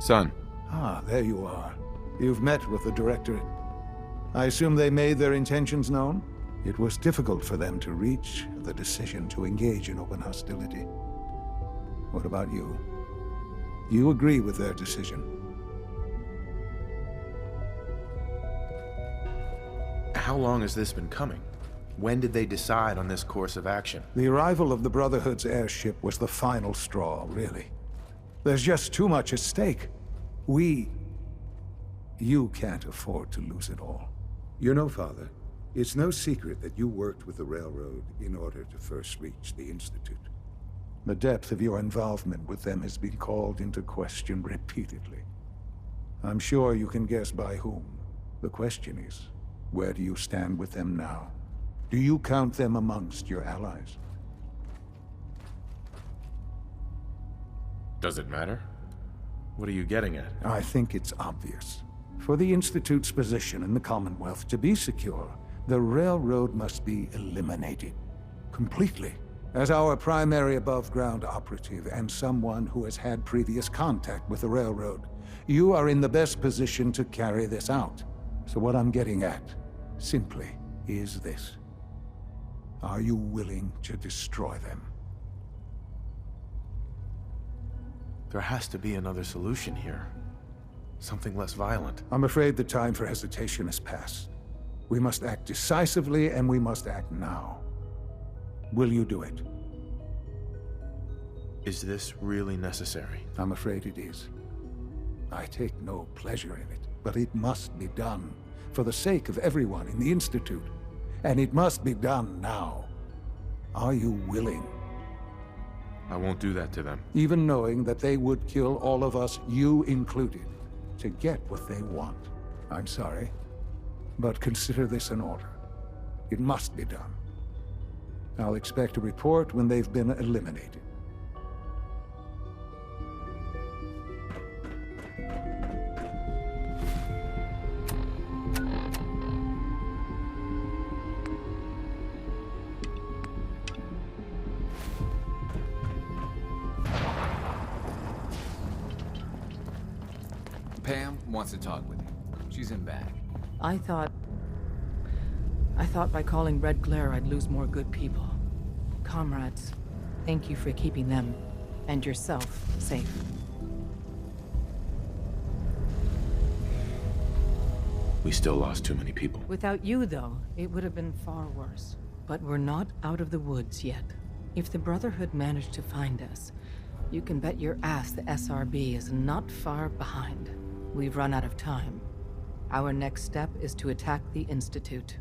Son. Ah, there you are. You've met with the Directorate. I assume they made their intentions known? It was difficult for them to reach the decision to engage in open hostility. What about you? You agree with their decision? How long has this been coming? When did they decide on this course of action? The arrival of the Brotherhood's airship was the final straw, really. There's just too much at stake. You can't afford to lose it all. You know, Father, it's no secret that you worked with the Railroad in order to first reach the Institute. The depth of your involvement with them has been called into question repeatedly. I'm sure you can guess by whom. The question is, where do you stand with them now? Do you count them amongst your allies? Does it matter? What are you getting at? I think it's obvious. For the Institute's position in the Commonwealth to be secure, the Railroad must be eliminated. Completely. As our primary above-ground operative and someone who has had previous contact with the Railroad, you are in the best position to carry this out. So what I'm getting at, simply, is this. Are you willing to destroy them? There has to be another solution here. Something less violent. I'm afraid the time for hesitation has passed. We must act decisively, and we must act now. Will you do it? Is this really necessary? I'm afraid it is. I take no pleasure in it, but it must be done, for the sake of everyone in the Institute. And it must be done now. Are you willing? I won't do that to them. Even knowing that they would kill all of us, you included, to get what they want. I'm sorry, but consider this an order. It must be done. I'll expect a report when they've been eliminated. Pam wants to talk with you. She's in back. I thought by calling Red Glare I'd lose more good people. Comrades, thank you for keeping them, and yourself, safe. We still lost too many people. Without you, though, it would have been far worse. But we're not out of the woods yet. If the Brotherhood managed to find us, you can bet your ass the SRB is not far behind. We've run out of time. Our next step is to attack the Institute.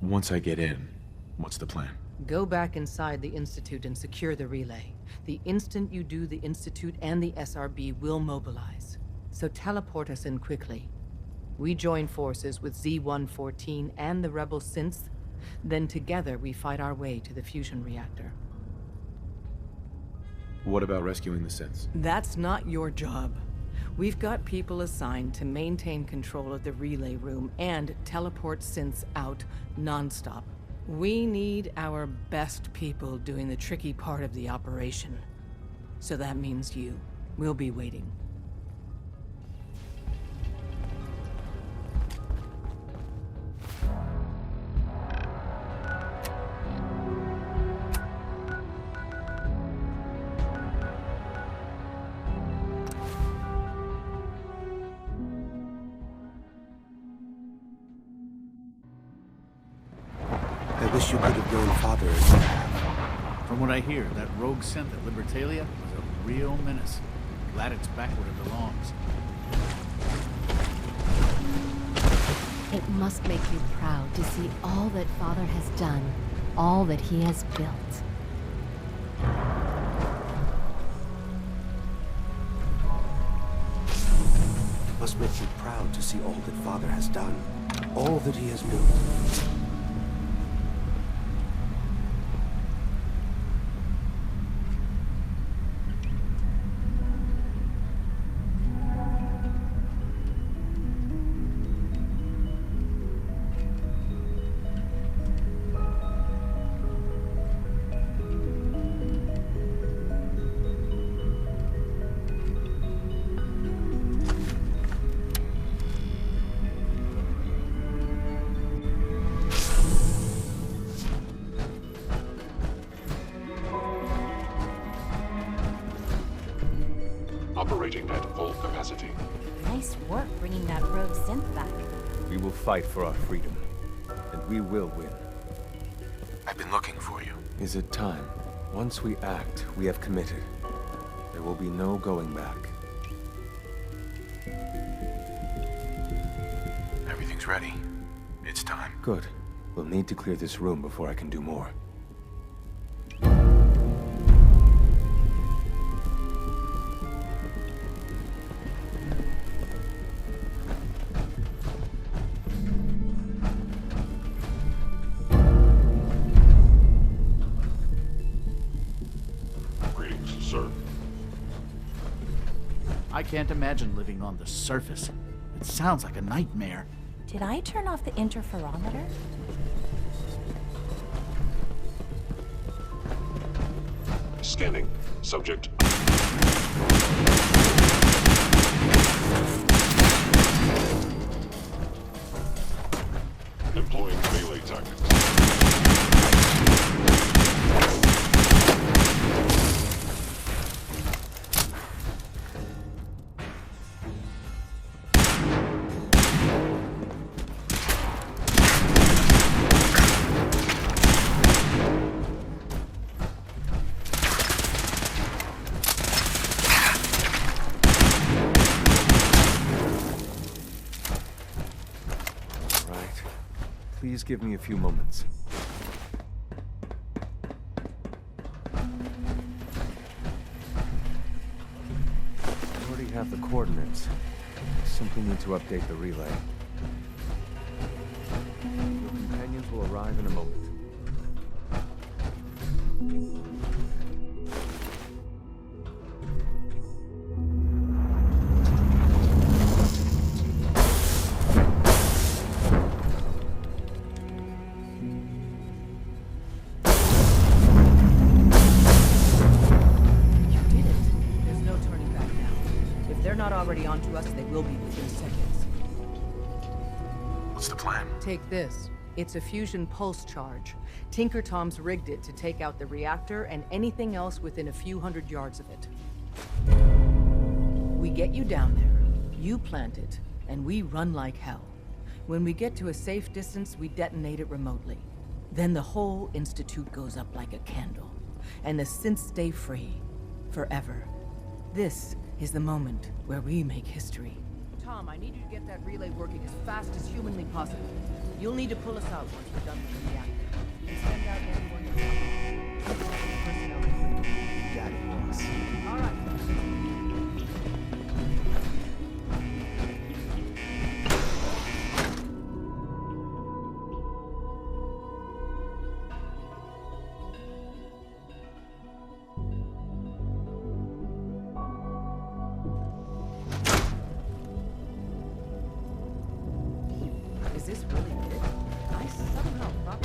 Once I get in, what's the plan? Go back inside the Institute and secure the relay. The instant you do, the Institute and the SRB will mobilize. So teleport us in quickly. We join forces with Z-114 and the rebel synths, then together we fight our way to the fusion reactor. What about rescuing the synths? That's not your job. We've got people assigned to maintain control of the relay room and teleport synths out non-stop. We need our best people doing the tricky part of the operation. So that means you. We'll be waiting. I wish you could have known Father as you have. From what I hear, that rogue synth at Libertalia was a real menace. Glad it's back where it belongs. It must make you proud to see all that Father has done, all that he has built. It must make you proud to see all that Father has done, all that he has built. Operating at full capacity. Nice work bringing that rogue synth back. We will fight for our freedom, and we will win. I've been looking for you. Is it time? Once we act, we have committed. There will be no going back. Everything's ready. It's time. Good. We'll need to clear this room before I can do more. Greetings, sir. I can't imagine living on the surface. It sounds like a nightmare. Did I turn off the interferometer? Scanning. Subject. Employing melee tactics. Please give me a few moments. I already have the coordinates. Simply need to update the relay. Your companions will arrive in a moment. Already onto us, they will be within seconds. What's the plan? Take this. It's a fusion pulse charge. Tinker Tom's rigged it to take out the reactor and anything else within a few hundred yards of it. We get you down there, you plant it, and we run like hell. When we get to a safe distance, we detonate it remotely. Then the whole Institute goes up like a candle, and the synths stay free. Forever. This is the moment where we make history. Tom, I need you to get that relay working as fast as humanly possible. You'll need to pull us out once we're done with the reactor. And send out anyone that's personnel. Got it, boss. All right. Is this really it? I somehow thought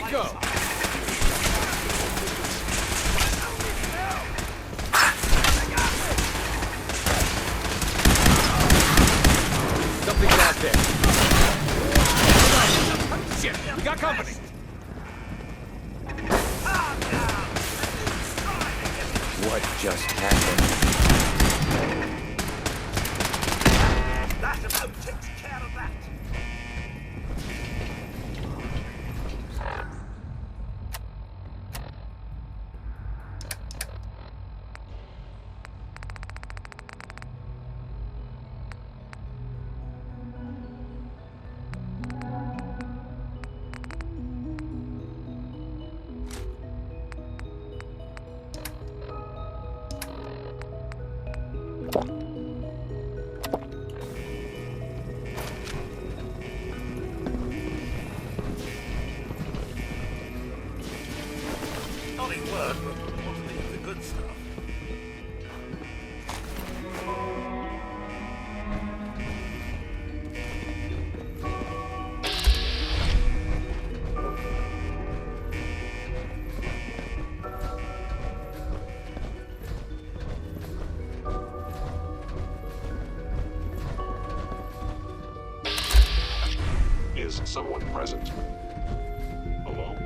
we go! Something's out there. Shit, we got company. What just happened? That about takes care of that. Is someone present? Alone?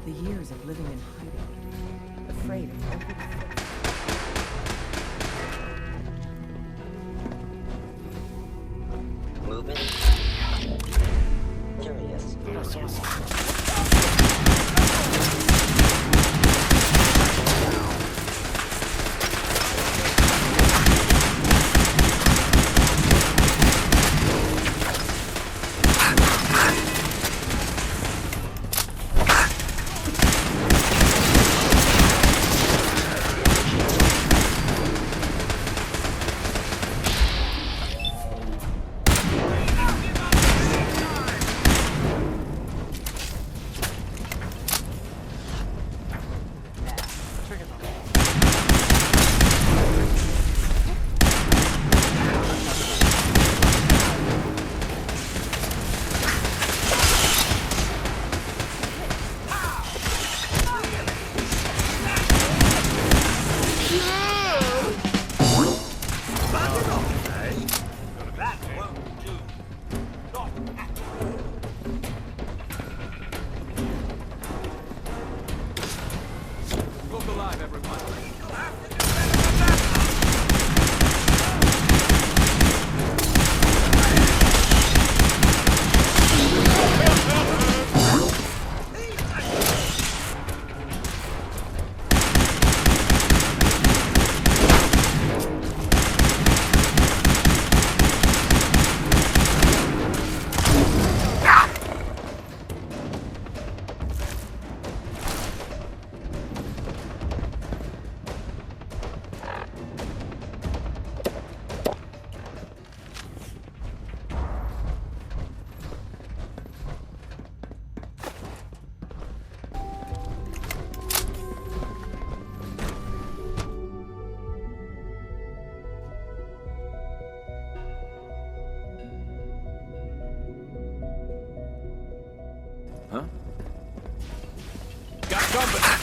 The years of living in hiding, afraid of everything. Moving. Curious. somebody.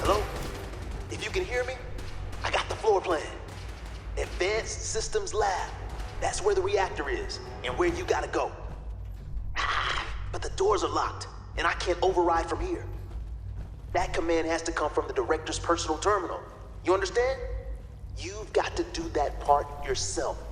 Hello? If you can hear me, I got the floor plan. Advanced Systems Lab. That's where the reactor is, and where you gotta go. But the doors are locked, and I can't override from here. That command has to come from the director's personal terminal. You understand? You've got to do that part yourself.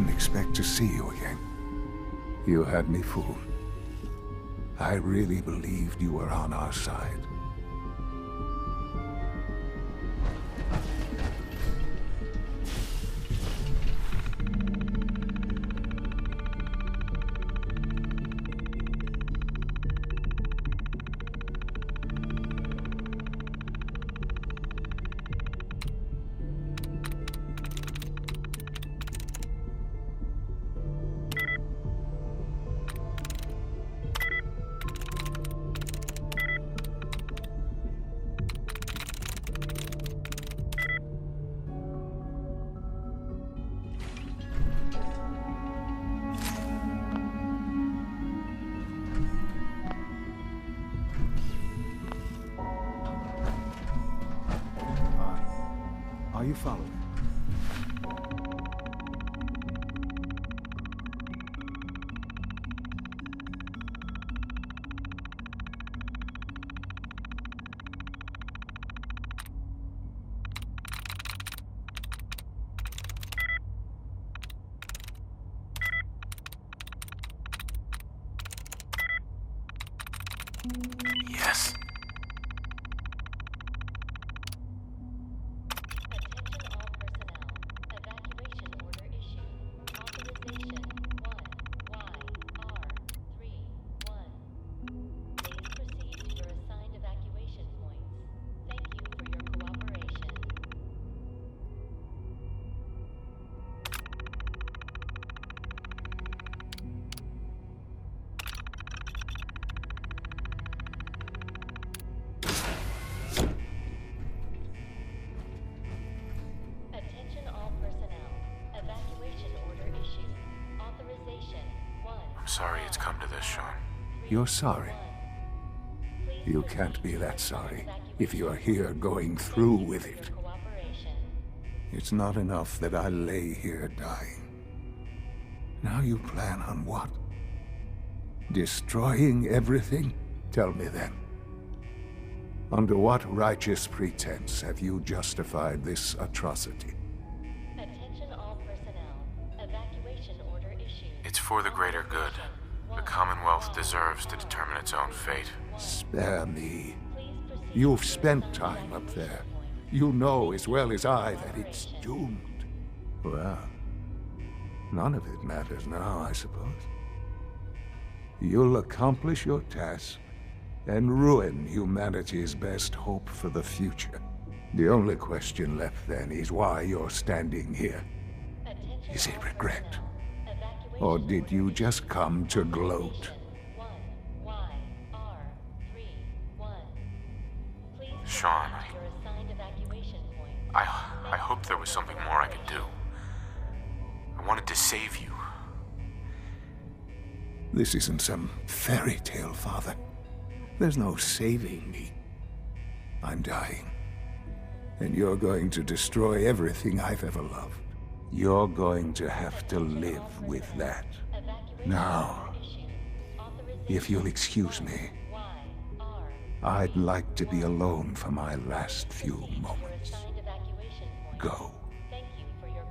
Expect to see you again. You had me fooled. I really believed you were on our side. Are you following? Yes. Sorry it's come to this, Sean. You're sorry. You can't be that sorry if you're here going through with it. It's not enough that I lay here dying. Now you plan on what? Destroying everything? Tell me then. Under what righteous pretense have you justified this atrocity? It's for the greater good. The Commonwealth deserves to determine its own fate. Spare me. You've spent time up there. You know as well as I that it's doomed. Well, none of it matters now, I suppose. You'll accomplish your task and ruin humanity's best hope for the future. The only question left then is why you're standing here. Is it regret? Or did you just come to gloat? Sean, I hoped there was something more I could do. I wanted to save you. This isn't some fairy tale, Father. There's no saving me. I'm dying. And you're going to destroy everything I've ever loved. You're going to have to live with that. Now, if you'll excuse me, I'd like to be alone for my last few moments. Go.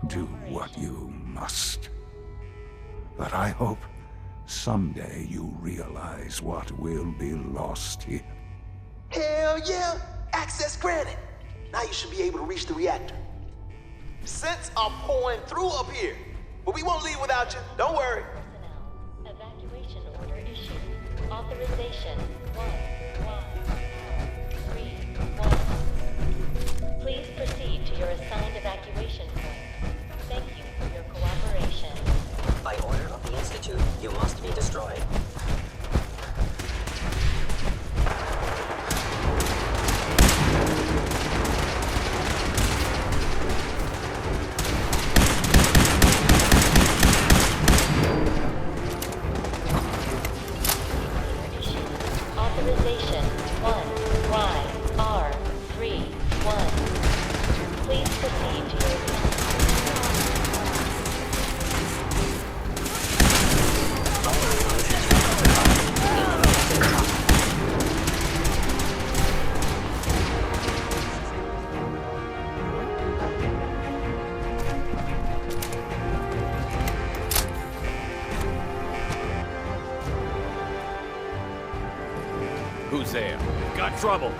Do what you must. But I hope someday you realize what will be lost here. Hell yeah! Access granted! Now you should be able to reach the reactor. Scents are pouring through up here, but we won't leave without you. Don't worry. Evacuation order issued. Authorization 1-1-3-1. Please proceed to your assigned evacuation point. Thank you for your cooperation. By order of the Institute, you must be destroyed. Authorization 1-YR-3-1. Please proceed to your Who's there? Got trouble.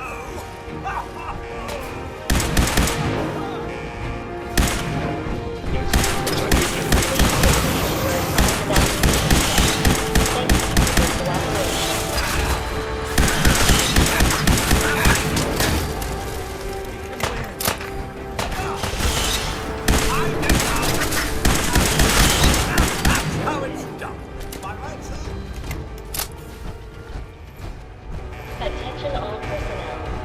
Attention all personnel.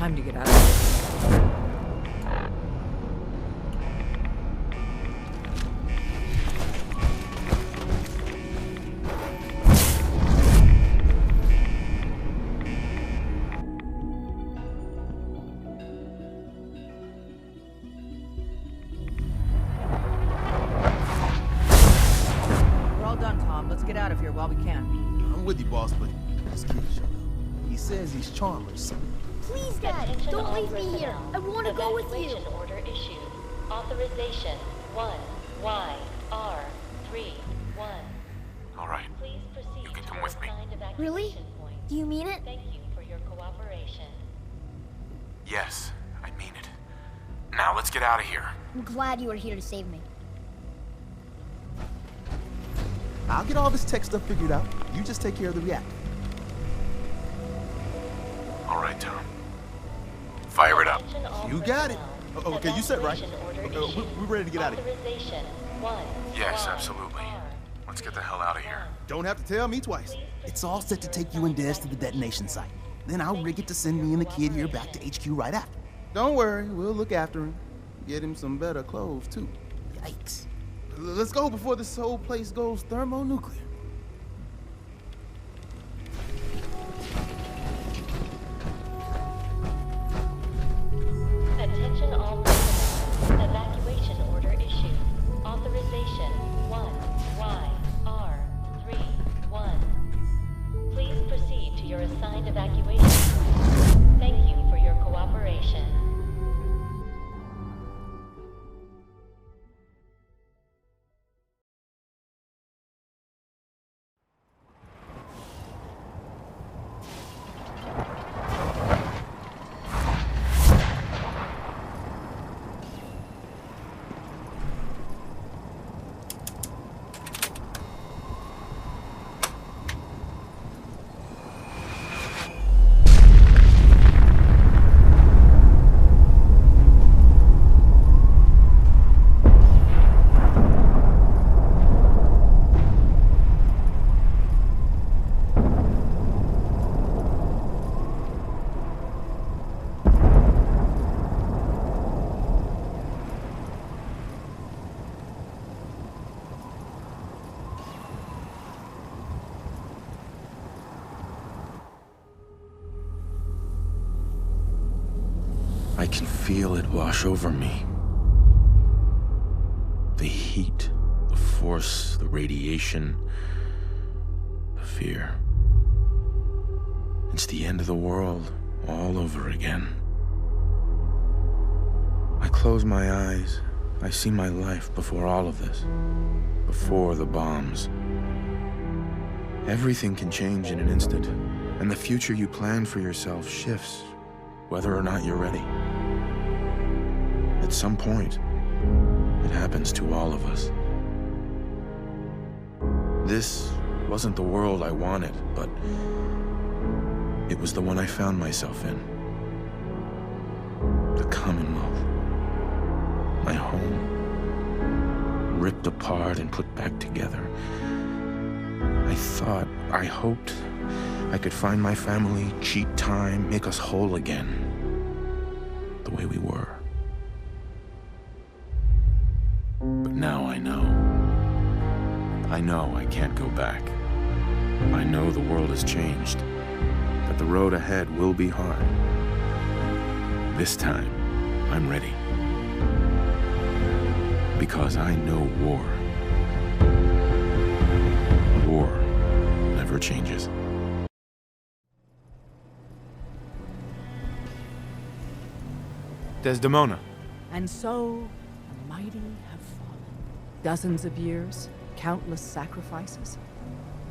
Time to get out of here. We're all done, Tom. Let's get out of here while we can. I'm with you, boss, but this kid showed up. He says he's charmed or something. Please, Dad, don't leave me here. I want to go with you. Evacuation order issued. Authorization 1YR31. All right. Please proceed You can to come your with me. assigned evacuation Really? point. Do you mean it? Thank you for your cooperation. Yes, I mean it. Now let's get out of here. I'm glad you are here to save me. I'll get all this tech stuff figured out. You just take care of the reactor. All right, Tom. Fire it up. You got it. Oh, okay, you said right. We're ready to get out of here. Authorization 1. Yes, absolutely. Let's get the hell out of here. Don't have to tell me twice. It's all set to take you and Des to the detonation site. Then I'll rig it to send me and the kid here back to HQ right after. Don't worry, we'll look after him. Get him some better clothes, too. Yikes. Let's go before this whole place goes thermonuclear. Attention all personnel. Evacuation order issued. Authorization 1YR31. Please proceed to your assigned evacuation point. Thank you for your cooperation. I can feel it wash over me. The heat, the force, the radiation, the fear. It's the end of the world all over again. I close my eyes. I see my life before all of this. Before the bombs. Everything can change in an instant, and the future you plan for yourself shifts, whether or not you're ready. At some point, it happens to all of us. This wasn't the world I wanted, but it was the one I found myself in. The Commonwealth. My home. Ripped apart and put back together. I hoped I could find my family, cheat time, make us whole again. The way we were. But now I know. I know I can't go back. I know the world has changed. That the road ahead will be hard. This time, I'm ready. Because I know war. War never changes. Desdemona. And so, the mighty have fallen. Dozens of years, countless sacrifices.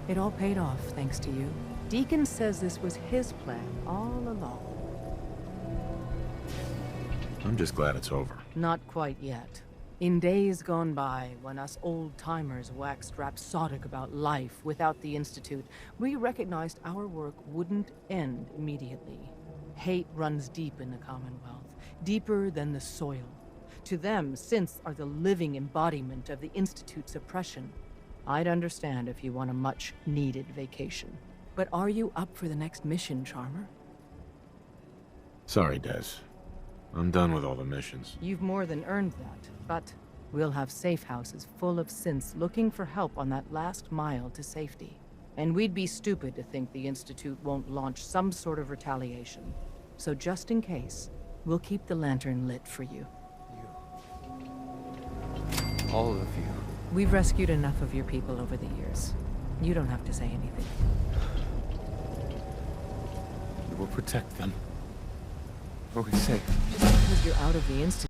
It all paid off, thanks to you. Deacon says this was his plan all along. I'm just glad it's over. Not quite yet. In days gone by, when us old-timers waxed rhapsodic about life without the Institute, we recognized our work wouldn't end immediately. Hate runs deep in the Commonwealth, deeper than the soil. To them, synths are the living embodiment of the Institute's oppression. I'd understand if you want a much-needed vacation. But are you up for the next mission, Charmer? Sorry, Des. I'm done with all the missions. You've more than earned that, but we'll have safe houses full of synths looking for help on that last mile to safety. And we'd be stupid to think the Institute won't launch some sort of retaliation. So just in case, we'll keep the lantern lit for you. All of you. We've rescued enough of your people over the years. You don't have to say anything. We will protect them. Are we safe? Just because you're out of the Institute